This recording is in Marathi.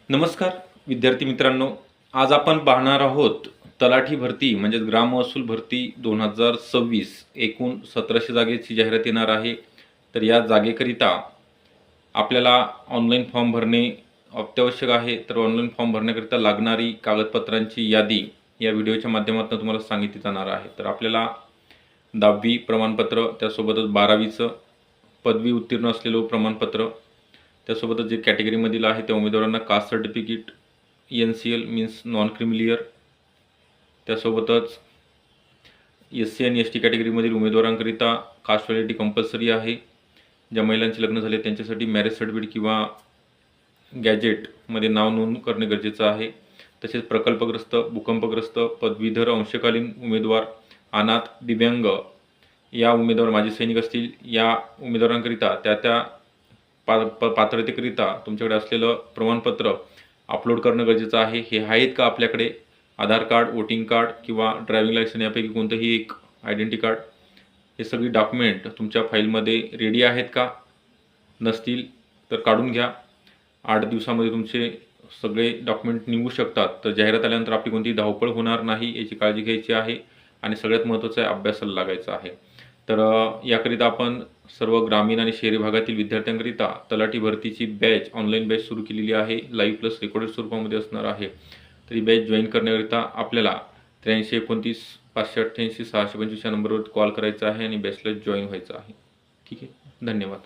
नमस्कार विद्यार्थी मित्रांनो, आज आपण पाहणार आहोत तलाठी भरती म्हणजेच ग्राम महसूल भरती 2026 एकूण 1700 जागेची जाहिरात येणार आहे. तर या जागेकरिता आपल्याला ऑनलाईन फॉर्म भरणे अत्यावश्यक आहे. तर ऑनलाईन फॉर्म भरण्याकरिता लागणारी कागदपत्रांची यादी या व्हिडिओच्या माध्यमातून तुम्हाला सांगितली जाणार आहे. तर आपल्याला 10वी प्रमाणपत्र, त्यासोबतच 12वीचं पदवी उत्तीर्ण असलेलं प्रमाणपत्र, त्यासोबतच जे कॅटेगरीमधील आहे त्या उमेदवारांना caste certificate NCL means non creamy layer, त्यासोबतच SC आणि ST कॅटेगरीमधील उमेदवारांकरिता कास्ट व्हॅलिडिटी कंपल्सरी आहे. ज्या महिलांचे लग्न झाले त्यांच्यासाठी मॅरेज सर्टिफिकेट किंवा गॅजेटमध्ये नाव नोंद करणे गरजेचं आहे. तसेच प्रकल्पग्रस्त, भूकंपग्रस्त, पदवीधर, अंशकालीन उमेदवार, अनाथ, दिव्यांग या उमेदवार, माजी सैनिक असतील या उमेदवारांकरिता त्या पात्रतेकरिता तुमच्याकडे असलेलं प्रमाणपत्र अपलोड करणं गरजेचं आहे. हे आहेत का आपल्याकडे? आधार कार्ड, वोटिंग कार्ड किंवा ड्रायव्हिंग लायसन यापैकी कोणतंही एक आयडेंटिटी कार्ड, हे सगळी डॉक्युमेंट तुमच्या फाईलमध्ये रेडी आहेत का? नसतील तर काढून घ्या. 8 दिवसामध्ये तुमचे सगळे डॉक्युमेंट निघू शकतात. तर जाहिरात आल्यानंतर आपली कोणतीही धावपळ होणार नाही याची काळजी घ्यायची आहे. आणि सगळ्यात महत्त्वाचं आहे, अभ्यासाला लागायचं आहे. तर याकरिता आपण सर्व ग्रामीण आणि शहरी भागातील विद्यार्थ्यांकरिता तलाठी भरतीची बॅच, ऑनलाईन बॅच सुरू केलेली आहे. लाईव्ह प्लस रेकॉर्डेड स्वरूपामध्ये असणार आहे. तर ही बॅच जॉईन करण्याकरिता आपल्याला 8329 588 625 या नंबरवर कॉल करायचा आहे आणि बॅचला जॉईन व्हायचं आहे. ठीक आहे, धन्यवाद.